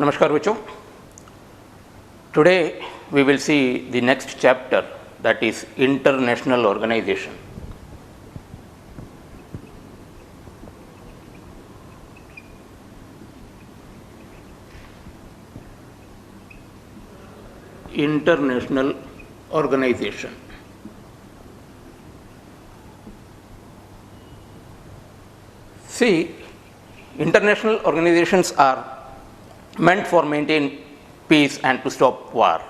Namaskar बच्चों. Today we will see the next chapter, that is international organization. International organization. See, international organizations are meant for maintain peace and to stop war.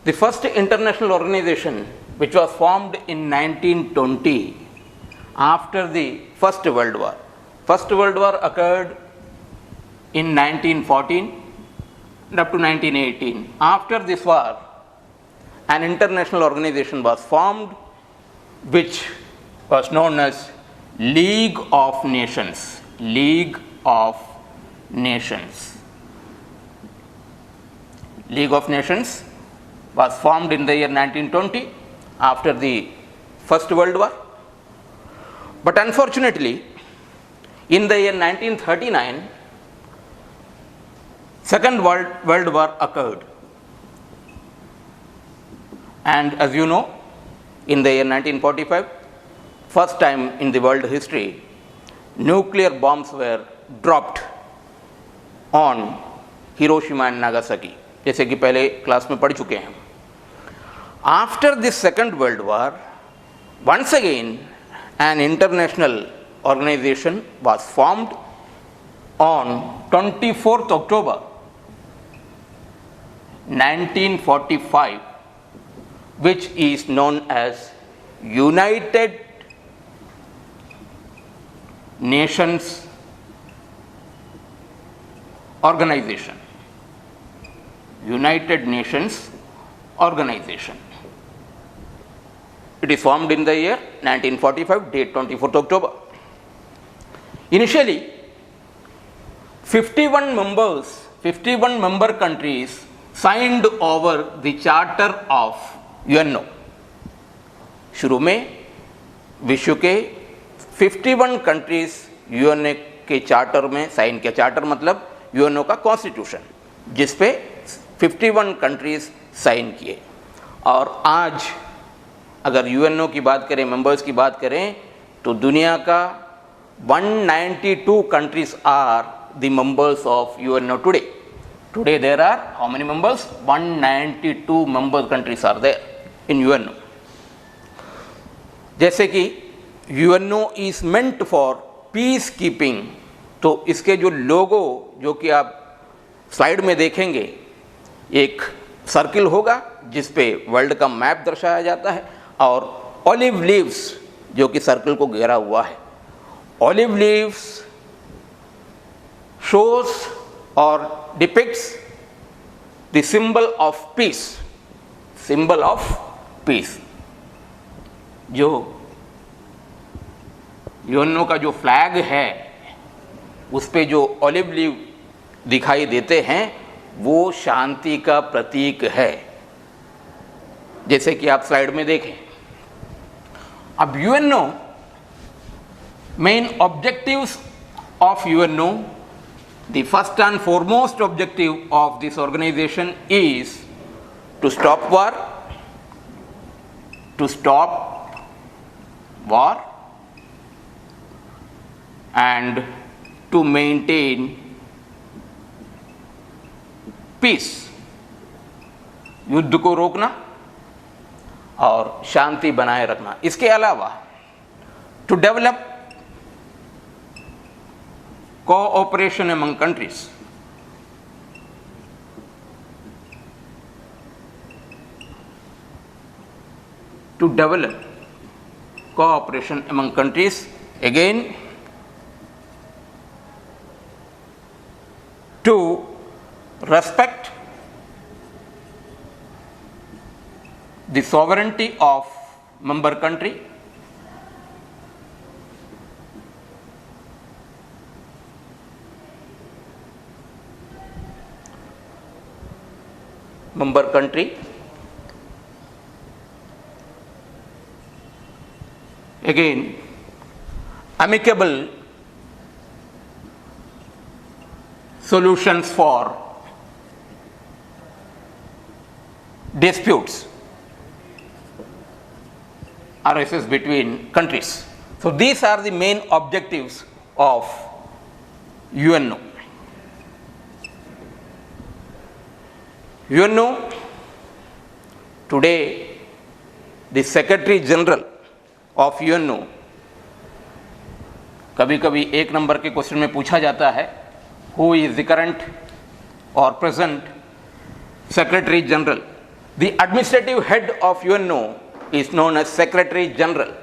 The first international organization, which was formed in 1920 after the First World War. First World War occurred in 1914 and up to 1918. After this war, an international organization was formed which was known as League of Nations. League of Nations. League of Nations was formed in the year 1920 after the First World War. But unfortunately, in the year 1939, Second World War occurred. And as you know, in the year 1945, first time in the world history, nuclear bombs were dropped on Hiroshima and Nagasaki, जैसे कि पहले class में पढ़ चुके हैं. After this Second World War, once again an international organization was formed on 24th October 1945, which is known as United Nations Organization. United Nations Organization. It is formed in the year 1945, date 24th October. Initially, 51 member countries signed over the charter of UNO. शुरू में विश्व के 51 countries UNO के charter में sign किया. Charter मतलब UNO का constitution, जिस पे 51 कंट्रीज साइन किए. और आज अगर यूएनओ की बात करें, मेंबर्स की बात करें, तो दुनिया का 192 countries are the members of UNO today. Today there are how many members? 192 member countries are there in UNO. जैसे कि UNO is meant for peace keeping, तो इसके जो लोगो जो कि आप स्लाइड में देखेंगे, एक सर्किल होगा जिस पे वर्ल्ड का मैप दर्शाया जाता है और ऑलिव लीव्स जो कि सर्किल को घेरा हुआ है. Olive leaves shows or depicts the symbol of peace. Symbol of peace. जो यूएनओ का जो फ्लैग है उस पे जो ऑलिव लीव दिखाई देते हैं वो शांति का प्रतीक है, जैसे कि आप स्लाइड में देखें. अब UNO main objectives of UNO, the first and foremost objective of this organization is to stop war, and to maintain peace. युद्ध को रोकना और शांति बनाए रखना. इसके अलावा to develop cooperation among countries. To develop cooperation among countries, again to respect the sovereignty of member country, again amicable solutions for disputes arises between countries. So these are the main objectives of UNO. UNO today, the Secretary General of UNO, कभी कभी एक number के question में पूछा जाता है, who is the current और present secretary general? The administrative head of UNO is known as secretary general.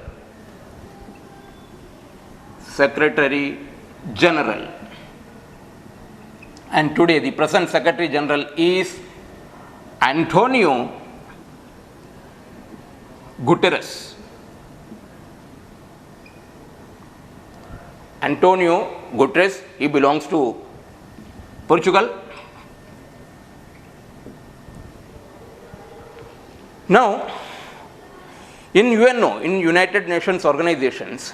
Secretary general. And today the present Secretary General is Antonio Guterres. Antonio Guterres, he belongs to Portugal. Now, in UNO, in United Nations organizations,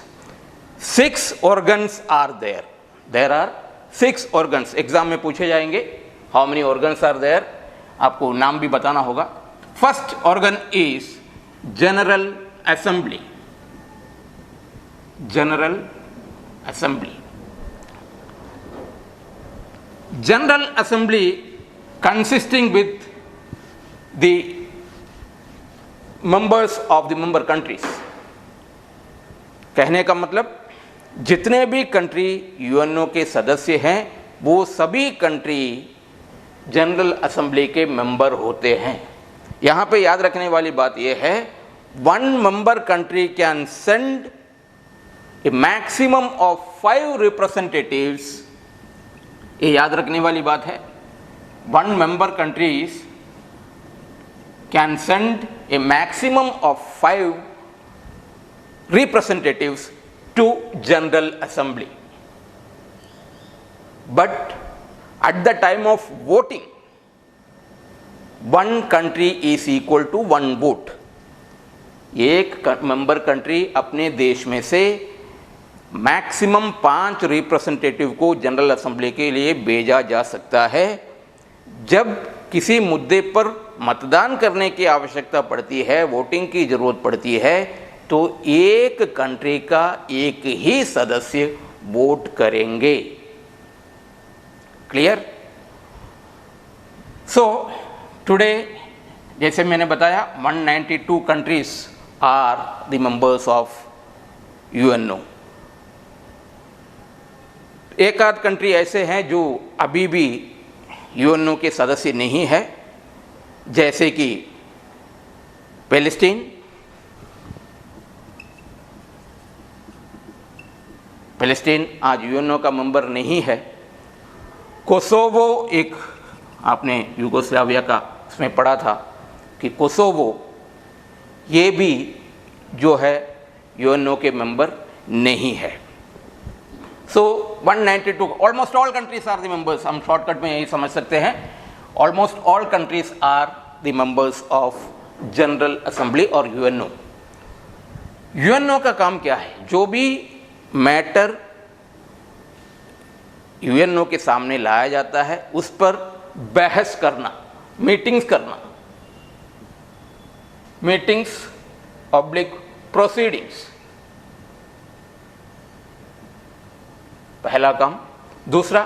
6 organs are there. There are 6 organs. Exam में पूछे जाएंगे, how many organs are there, आपको नाम भी बताना होगा. First organ is General Assembly. General Assembly. General Assembly consisting with the members of the member countries. कहने का मतलब जितने भी कंट्री यूएनओ के सदस्य हैं वो सभी कंट्री जनरल असेंबली के मेंबर होते हैं. यहाँ पे याद रखने वाली बात यह है, 1 member country can send a maximum of 5 representatives. ये याद रखने वाली बात है. 1 member countries can send a maximum of 5 representatives to General Assembly. But at the time of voting, 1 country is equal to 1 vote. एक मेंबर कंट्री अपने देश में से मैक्सिमम 5 रिप्रेजेंटेटिव को जनरल असेंबली के लिए भेजा जा सकता है. जब किसी मुद्दे पर मतदान करने की आवश्यकता पड़ती है, वोटिंग की जरूरत पड़ती है, तो एक कंट्री का एक ही सदस्य वोट करेंगे. क्लियर? सो टुडे जैसे मैंने बताया 192 countries are the members of UNO. एक आध कंट्री ऐसे हैं जो अभी भी यूएनओ के सदस्य नहीं है, जैसे कि पैलेस्टीन. पैलेस्टीन आज यूएनओ का मेंबर नहीं है. कोसोवो, एक आपने यूगोस्लाविया का उसमें पढ़ा था कि कोसोवो ये भी जो है यूएनओ के मेंबर नहीं है. So 192, almost all countries are the members. हम शॉर्टकट में यही समझ सकते हैं, almost all countries are the members of general assembly और यूएनओ. यूएनओ का काम क्या है? जो भी मैटर यूएनओ के सामने लाया जाता है उस पर बहस करना, मीटिंग्स करना. मीटिंग्स, पब्लिक प्रोसीडिंग्स, पहला काम. दूसरा,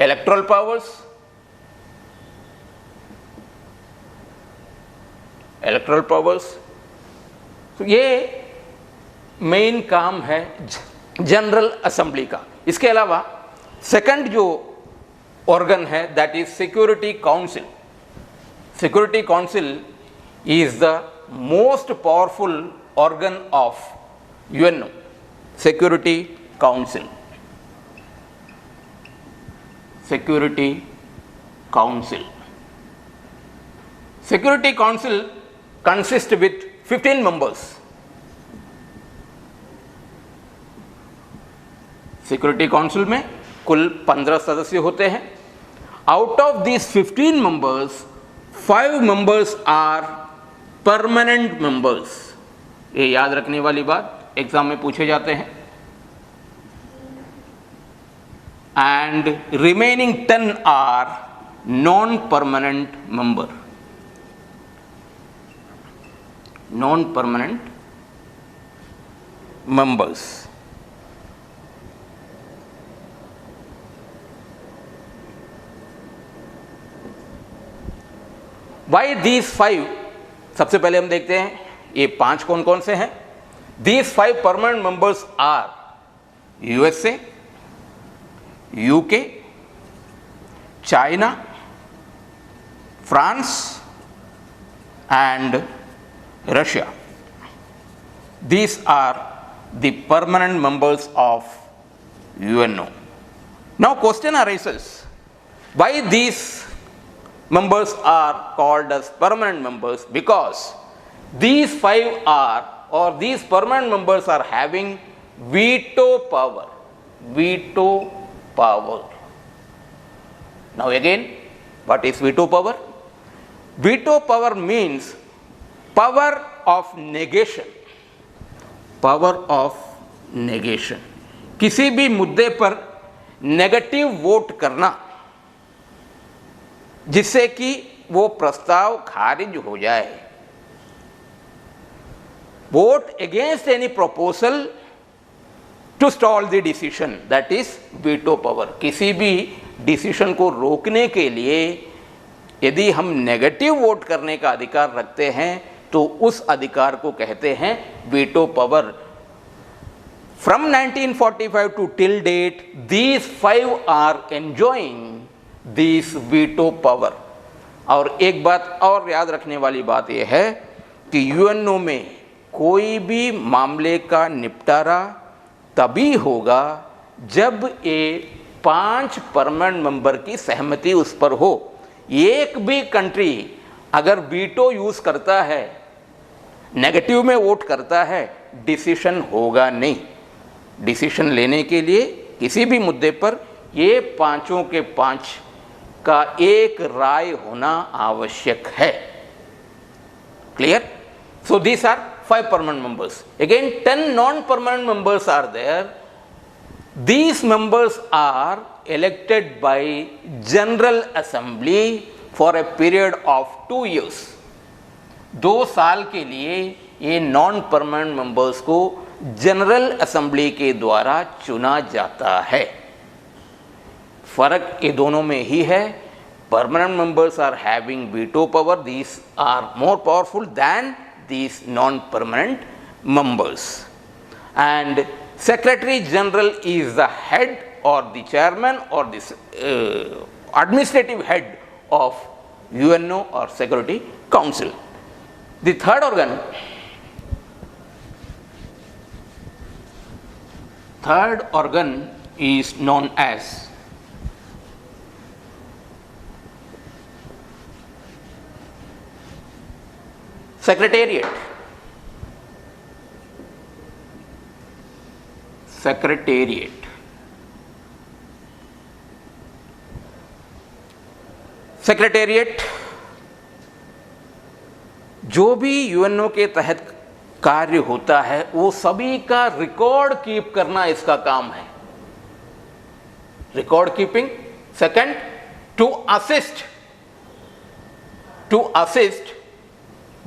इलेक्टोरल पावर्स. इलेक्टोरल पावर्स, तो ये मेन काम है जनरल असेंबली का. इसके अलावा सेकंड जो ऑर्गन है that is security council. Security council is the most powerful organ of UNO. Security council. Security council. Security council consist with 15 members. Security council में कुल 15 सदस्य होते हैं. Out of this 15 members, 5 members are permanent members. ये याद रखने वाली बात, एग्जाम में पूछे जाते हैं. and remaining 10 are non-permanent member. Non-permanent members. Why these 5? सबसे पहले हम देखते हैं ये 5 कौन कौन से हैं. These 5 permanent members are USA, UK, China, France and Russia. These are the permanent members of UNO. Now question arises, why these members are called as permanent members? Because these 5 are, or these permanent members are having veto power. Veto power. Now again, what is veto power? Veto power means power of negation. Power of negation. किसी भी मुद्दे पर negative vote करना जिससे कि वो प्रस्ताव खारिज हो जाए. Vote against any proposal to stall the decision, that is veto power. किसी भी डिसीजन को रोकने के लिए यदि हम नेगेटिव वोट करने का अधिकार रखते हैं तो उस अधिकार को कहते हैं veto power. From 1945 to till date these 5 are enjoying this veto power. और एक बात और याद रखने वाली बात यह है कि यूएनओ में कोई भी मामले का निपटारा तभी होगा जब ये 5 परमानेंट मेंबर की सहमति उस पर हो. एक भी कंट्री अगर वीटो यूज करता है, नेगेटिव में वोट करता है, डिसीजन होगा नहीं. डिसीजन लेने के लिए किसी भी मुद्दे पर ये 5 के 5 का एक राय होना आवश्यक है. Clear? So these are 5 permanent members. Again 10 non-permanent members are there. These members are elected by General Assembly for a period of 2 years. 2 साल के लिए ये non-permanent members को जनरल असेंबली के द्वारा चुना जाता है. फर्क ये दोनों में ही है. Permanent members are having veto power. These are more powerful than these non-permanent members. And Secretary General is the head or the chairman or the administrative head of UNO or Security Council. The third organ is known as Secretariat. Secretariat. Secretariat जो भी UNO के तहत कार्य होता है वो सभी का रिकॉर्ड कीप करना इसका काम है. Record keeping. Second, to assist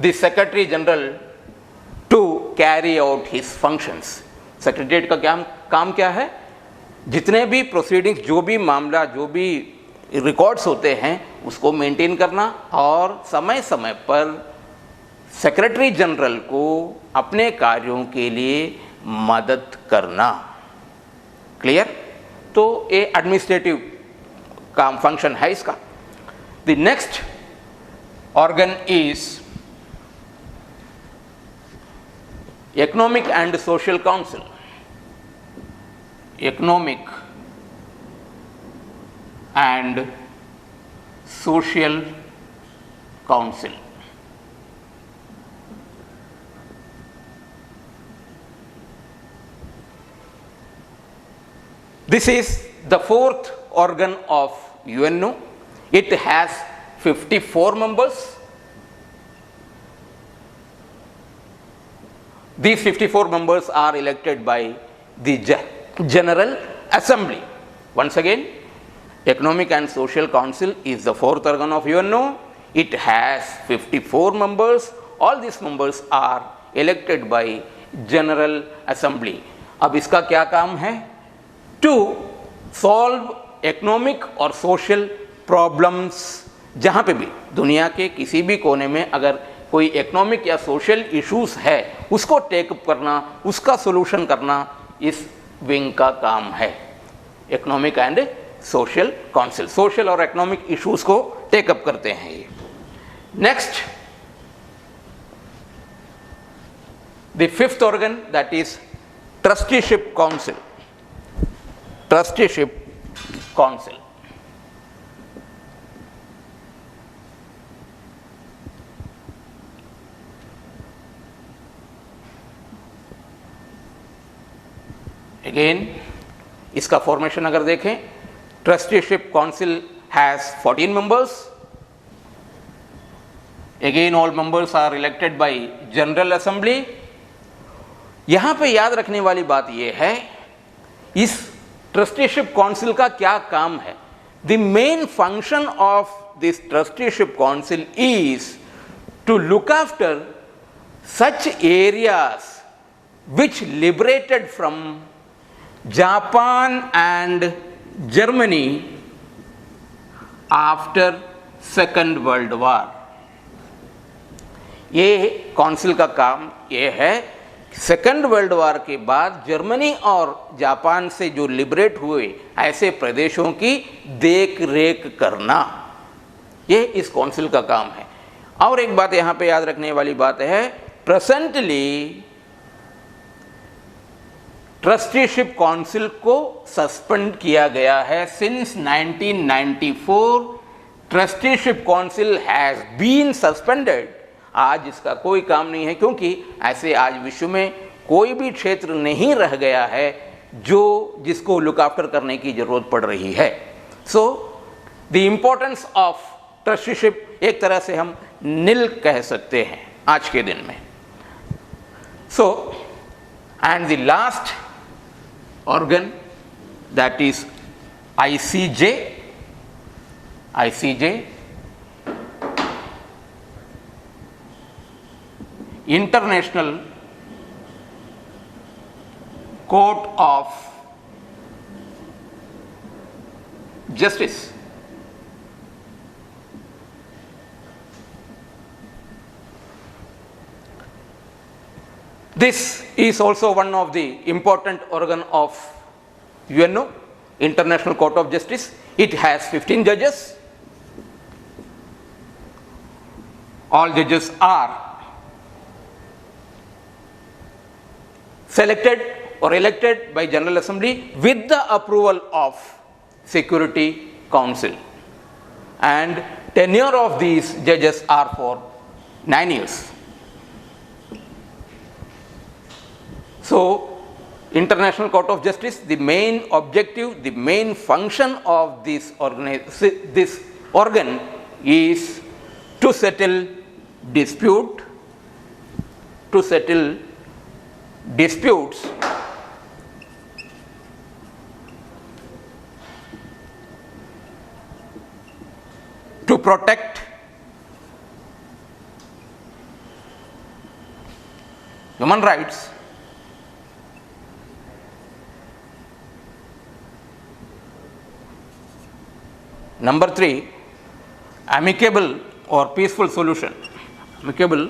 the Secretary General to carry out his functions. Secretariat का काम क्या है? जितने भी प्रोसीडिंग्स, जो भी मामला, जो भी रिकॉर्ड्स होते हैं उसको मेंटेन करना और समय समय पर सेक्रेटरी जनरल को अपने कार्यों के लिए मदद करना. क्लियर? तो ये एडमिनिस्ट्रेटिव काम फंक्शन है इसका. The next organ is Economic and Social Council. Economic and Social Council. This is the 4th organ of UNO. It has 54 members. These 54 members are elected by the General Assembly. Once again, Economic and Social Council is the fourth organ of UNO. It has 54 members. All these members are elected by General Assembly. अब इसका क्या काम है? To solve economic और social problems. जहाँ पे भी दुनिया के किसी भी कोने में अगर कोई इकोनॉमिक या सोशल इश्यूज है, उसको टेकअप करना, उसका सोल्यूशन करना इस विंग का काम है. Economic and social council social और इकोनॉमिक इश्यूज को टेकअप करते हैं ये. Next, the fifth organ that is trusteeship council. Trusteeship council again इसका फॉर्मेशन अगर देखें, trusteeship council has 14 members. Again all members are elected by general assembly. यहां पे याद रखने वाली बात यह है, इस ट्रस्टीशिप काउंसिल का क्या काम है. The main function of this trusteeship council is to look after such areas which liberated from Japan and Germany after Second World War. ये काउंसिल का काम ये है, सेकंड वर्ल्ड वॉर के बाद जर्मनी और जापान से जो लिबरेट हुए ऐसे प्रदेशों की देख रेख करना, ये इस काउंसिल का काम है. और एक बात यहाँ पे याद रखने वाली बात है, प्रेजेंटली ट्रस्टीशिप काउंसिल को सस्पेंड किया गया है. Since 1994 trusteeship council has been suspended. आज इसका कोई काम नहीं है, क्योंकि ऐसे आज विश्व में कोई भी क्षेत्र नहीं रह गया है जो जिसको लुक आफ्टर करने की जरूरत पड़ रही है. So the importance of trusteeship एक तरह से हम नील कह सकते हैं आज के दिन में. So and the last organ that is ICJ. ICJ, International Court of Justice. This is also one of the important organ of UNO, International Court of Justice. It has 15 judges. All judges are selected or elected by General Assembly with the approval of Security Council, and tenure of these judges are for 9 years. So, International Court of Justice, the main objective, the main function of this organ is to settle disputes, to protect human rights, number 3, amicable or peaceful solution. Amicable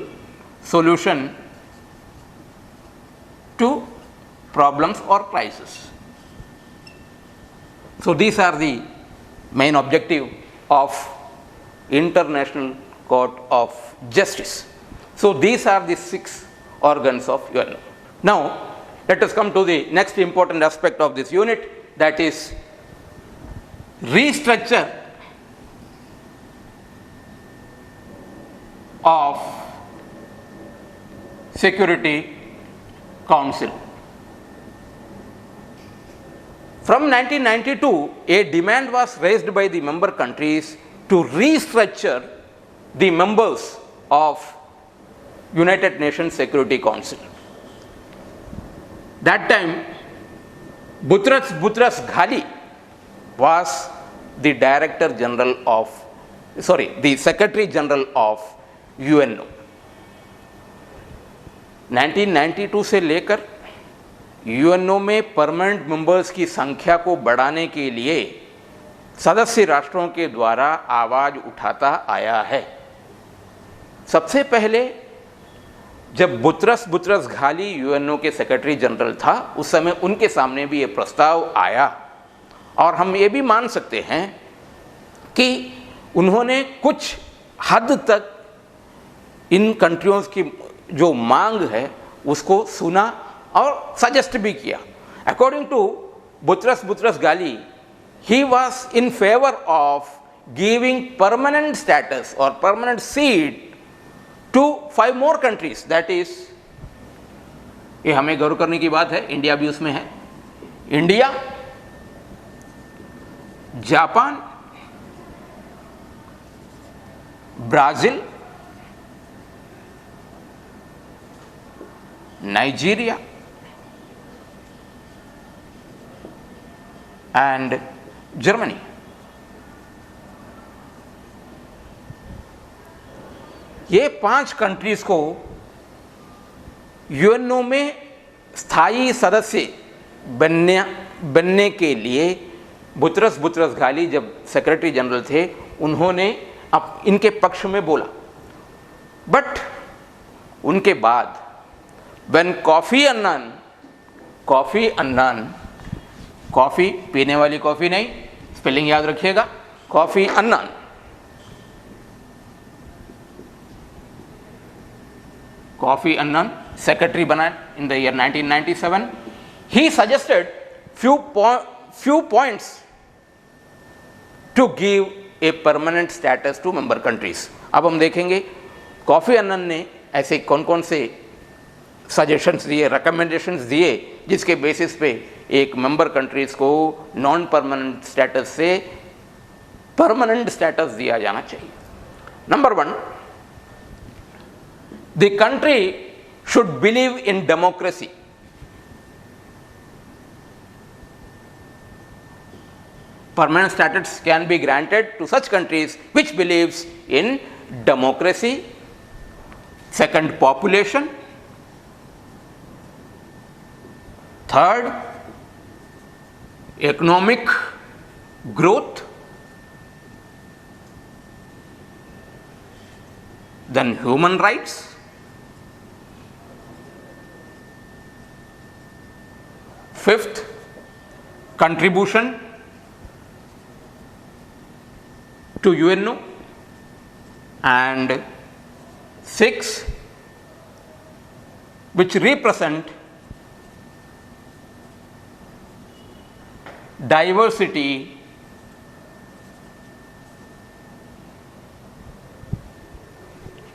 solution to problems or crises. So these are the main objective of International Court of Justice. So these are the 6 organs of UNO. Now let us come to the next important aspect of this unit, that is restructure of Security Council. From 1992, a demand was raised by the member countries to restructure the members of United Nations Security Council. That time, Boutros Ghali was the Director General of, the Secretary General of UNO. 1992 से लेकर UNO में permanent members की संख्या को बढ़ाने के लिए सदस्य राष्ट्रों के द्वारा आवाज उठाता आया है। सबसे पहले जब बुतरस घाली यूएनओ के सेक्रेटरी जनरल था, उस समय उनके सामने भी ये प्रस्ताव आया और हम ये भी मान सकते हैं कि उन्होंने कुछ हद तक इन कंट्रियों की जो मांग है उसको सुना और सजेस्ट भी किया। According to Boutros Ghali, he was in favor of giving permanent status or permanent seat to 5 more countries, that is, ये हमें गौर करने की बात है, इंडिया भी उसमें है। India, Japan, Brazil, Nigeria and Germany. ये 5 कंट्रीज को यूएनओ में स्थायी सदस्य बनने के लिए बुतरस घाली जब सेक्रेटरी जनरल थे, उन्होंने अब इनके पक्ष में बोला। बट उनके बाद व्हेन कॉफी अन्नान, कॉफी पीने वाली कॉफी नहीं, स्पेलिंग याद रखिएगा, Kofi Annan, Kofi Annan secretary बना in the year 1997। He suggested few points to give a permanent status to member countries। अब हम देखेंगे कॉफी अन्नान ने ऐसे कौन कौन से सजेशंस दिए, रिकमेंडेशंस दिए, जिसके बेसिस पे एक मेंबर कंट्रीज को नॉन परमानेंट स्टेटस से परमानेंट स्टेटस दिया जाना चाहिए। Number 1, the country should believe in democracy. Permanent status can be granted to such countries which believes in democracy. Second, population. Third, economic growth. Then human rights. Fifth, contribution to UNO. And 6, which represent diversity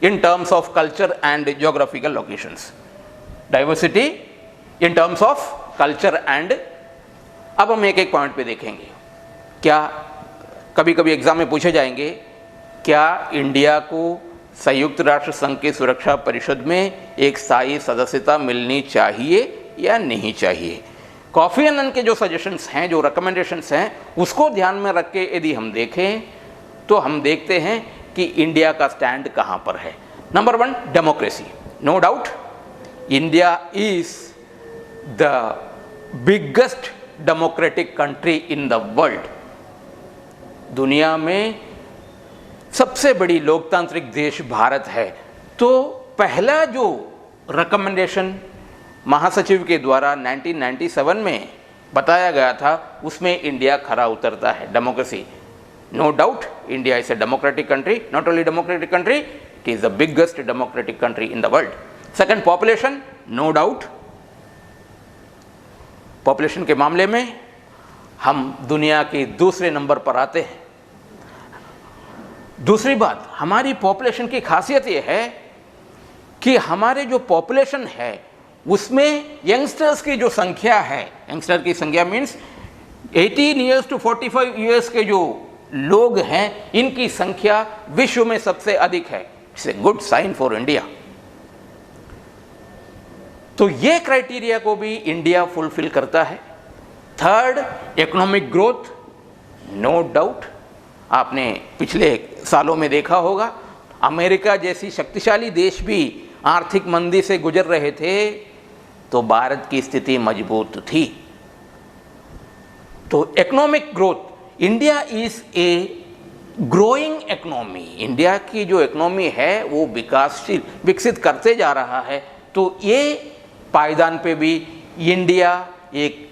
in terms of culture and geographical locations। Diversity in terms of culture and, अब हम एक एक point पे देखेंगे। क्या कभी कभी exam में पूछे जाएंगे, क्या इंडिया को संयुक्त राष्ट्र संघ की सुरक्षा परिषद में एक स्थायी सदस्यता मिलनी चाहिए या नहीं चाहिए। कॉफी अन्नान के जो सजेशंस हैं, जो रिकमेंडेशंस हैं, उसको ध्यान में रख के यदि हम देखें तो हम देखते हैं कि इंडिया का स्टैंड कहाँ पर है। Number 1, democracy. No doubt India is the biggest democratic country in the world. दुनिया में सबसे बड़ी लोकतांत्रिक देश भारत है। तो पहला जो रिकमेंडेशन महासचिव के द्वारा 1997 में बताया गया था, उसमें इंडिया खरा उतरता है। Democracy, no doubt India is a democratic country, not only democratic country, it is the biggest democratic country in the world. Second, population, no doubt population के मामले में हम दुनिया के दूसरे नंबर पर आते हैं। दूसरी बात, हमारी पॉपुलेशन की खासियत यह है कि हमारे जो पॉपुलेशन है उसमें यंगस्टर्स की जो संख्या है, यंगस्टर की संख्या मीन्स 18 ईयर्स टू 45 ईयर्स के जो लोग हैं, इनकी संख्या विश्व में सबसे अधिक है। It's a good sign for India. तो ये क्राइटेरिया को भी इंडिया फुलफिल करता है। Third, economic growth, no doubt आपने पिछले सालों में देखा होगा, अमेरिका जैसी शक्तिशाली देश भी आर्थिक मंदी से गुजर रहे थे तो भारत की स्थिति मजबूत थी। तो economic growth, India is a growing economy, India की जो इकोनॉमी है वो विकासशील, विकसित करते जा रहा है। तो ये पायदान पे भी इंडिया एक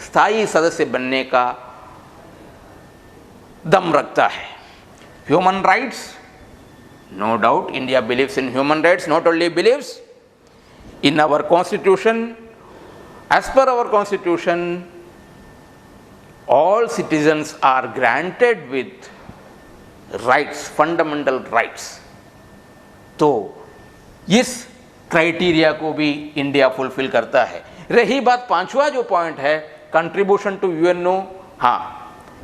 स्थायी सदस्य बनने का दम रखता है। Human rights, no doubt India believes in human rights, not only believes in our constitution. As per our constitution, all citizens are granted with rights, fundamental rights. तो इस क्राइटेरिया को भी इंडिया फुलफिल करता है। रही बात पांचवा जो पॉइंट है, कंट्रीब्यूशन टू यूएनओ, हाँ,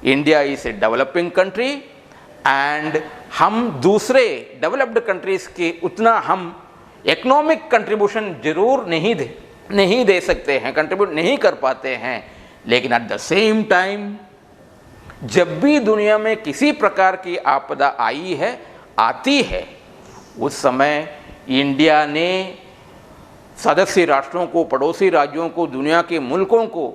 India is a developing country and हम दूसरे डेवलप्ड कंट्रीज के उतना हम इकोनॉमिक कंट्रीब्यूशन जरूर नहीं दे सकते हैं, कंट्रीब्यूट नहीं कर पाते हैं, लेकिन एट द सेम टाइम जब भी दुनिया में किसी प्रकार की आपदा आती है उस समय इंडिया ने सदस्य राष्ट्रों को, पड़ोसी राज्यों को, दुनिया के मुल्कों को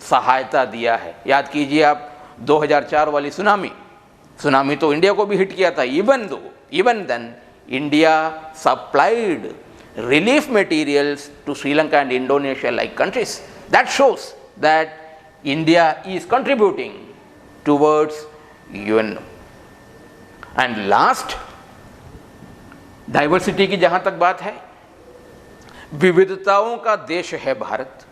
सहायता दिया है। याद कीजिए आप 2004 वाली सुनामी तो इंडिया को भी हिट किया था। Even then India supplied relief materials to Sri Lanka and Indonesia like countries. That shows that India is contributing towards UNO. And last, diversity की जहां तक बात है, विविधताओं का देश है भारत,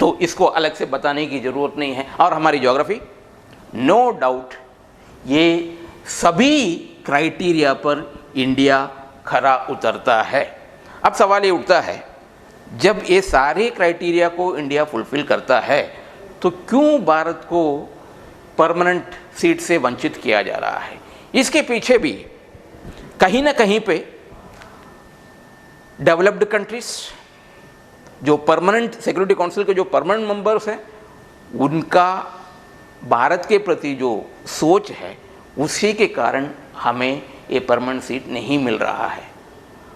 तो इसको अलग से बताने की जरूरत नहीं है। और हमारी ज्योग्राफी, नो डाउट ये सभी क्राइटेरिया पर इंडिया खरा उतरता है। अब सवाल ये उठता है, जब ये सारे क्राइटेरिया को इंडिया फुलफिल करता है तो क्यों भारत को परमानेंट सीट से वंचित किया जा रहा है? इसके पीछे भी कहीं ना कहीं पे डेवलप्ड कंट्रीज, जो परमानेंट सिक्योरिटी काउंसिल के जो परमानेंट मेंबर्स हैं, उनका भारत के प्रति जो सोच है उसी के कारण हमें ये परमानेंट सीट नहीं मिल रहा है।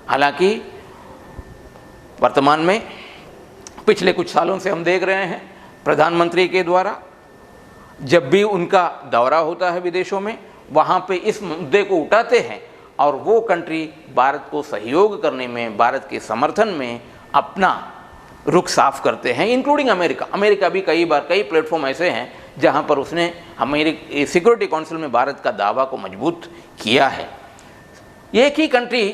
हालांकि वर्तमान में पिछले कुछ सालों से हम देख रहे हैं प्रधानमंत्री के द्वारा जब भी उनका दौरा होता है विदेशों में, वहाँ पे इस मुद्दे को उठाते हैं और वो कंट्री भारत को सहयोग करने में, भारत के समर्थन में अपना रुख साफ करते हैं, इंक्लूडिंग अमेरिका। अमेरिका भी कई बार, कई प्लेटफॉर्म ऐसे हैं जहां पर उसने हमारी सिक्योरिटी काउंसिल में भारत का दावा को मजबूत किया है। एक ही कंट्री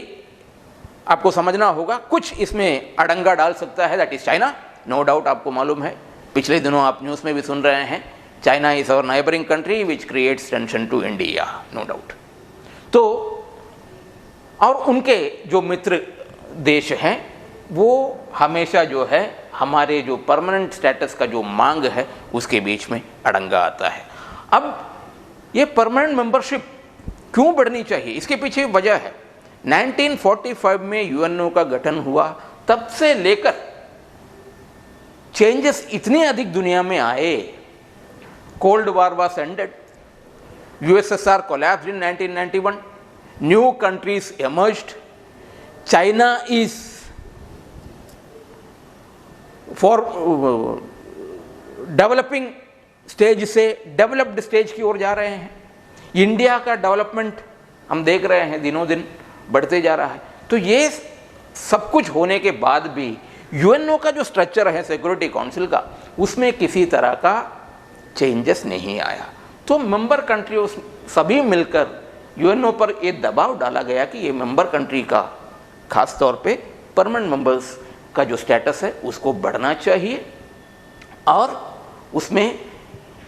आपको समझना होगा, कुछ इसमें अड़ंगा डाल सकता है, that is China. No doubt आपको मालूम है, पिछले दिनों आप न्यूज़ में भी सुन रहे हैं, China is our neighbouring country which creates tension to India, no doubt. तो और उनके जो मित्र देश हैं वो हमेशा जो है हमारे जो परमानेंट स्टेटस का जो मांग है उसके बीच में अड़ंगा आता है। अब ये परमानेंट मेंबरशिप क्यों बढ़नी चाहिए, इसके पीछे वजह है। 1945 में यूएनओ का गठन हुआ, तब से लेकर चेंजेस इतने अधिक दुनिया में आए। Cold war was ended, USSR collapsed in 1991, new countries emerged, China is for developing stage से डेवलप्ड स्टेज की ओर जा रहे हैं। इंडिया का डेवलपमेंट हम देख रहे हैं दिनों दिन बढ़ते जा रहा है। तो ये सब कुछ होने के बाद भी यूएनओ का जो स्ट्रक्चर है सिक्योरिटी काउंसिल का, उसमें किसी तरह का चेंजेस नहीं आया। तो मेंबर कंट्री सभी मिलकर यूएनओ पर ये दबाव डाला गया कि ये मेंबर कंट्री का खास तौर पे परमानेंट मेंबर्स का जो स्टेटस है उसको बढ़ना चाहिए और उसमें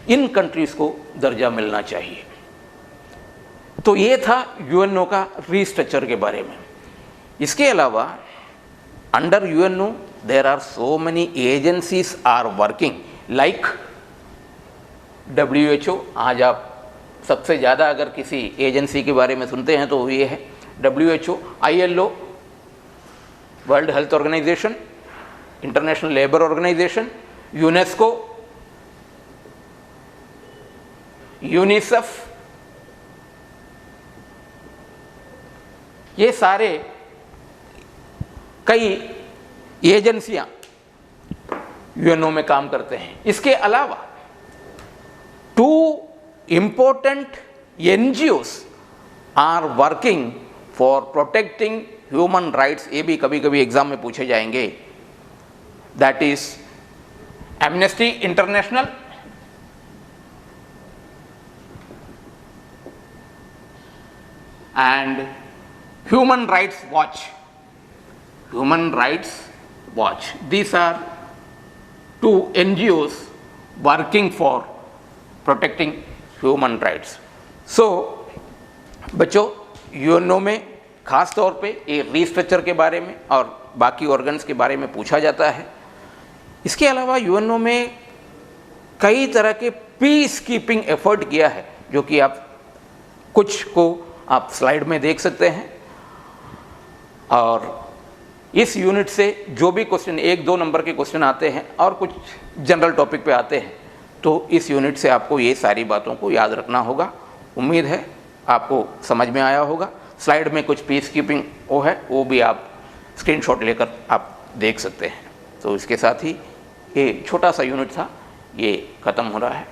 इन कंट्रीज को दर्जा मिलना चाहिए। तो ये था यूएनओ का रीस्ट्रक्चर के बारे में। इसके अलावा under UNO there are so many agencies are working like WHO। आज आप सबसे ज़्यादा अगर किसी एजेंसी के बारे में सुनते हैं तो ये है WHO, ILO, world health organisation, international labour organisation, UNESCO, UNICEF, ये सारे कई एजेंसियां यूएनओ में काम करते हैं। इसके अलावा 2 important NGOs are working for protecting human rights, ये भी कभी कभी एग्जाम में पूछे जाएंगे। That is Amnesty International and Human Rights Watch. Human Rights Watch, these are 2 NGOs working for protecting human rights. So बच्चों, यूएनओ में खास तौर पे ये रीस्ट्रक्चर के बारे में और बाकी ऑर्गन्स के बारे में पूछा जाता है। इसके अलावा यूएनओ में कई तरह के पीस कीपिंग एफर्ट किया है, जो कि आप कुछ को आप स्लाइड में देख सकते हैं। और इस यूनिट से जो भी क्वेश्चन 1-2 नंबर के क्वेश्चन आते हैं और कुछ जनरल टॉपिक पे आते हैं, तो इस यूनिट से आपको ये सारी बातों को याद रखना होगा। उम्मीद है आपको समझ में आया होगा। स्लाइड में कुछ पीस कीपिंग वो है, वो भी आप स्क्रीनशॉट लेकर आप देख सकते हैं। तो इसके साथ ही ये छोटा सा यूनिट था, ये ख़त्म हो रहा है।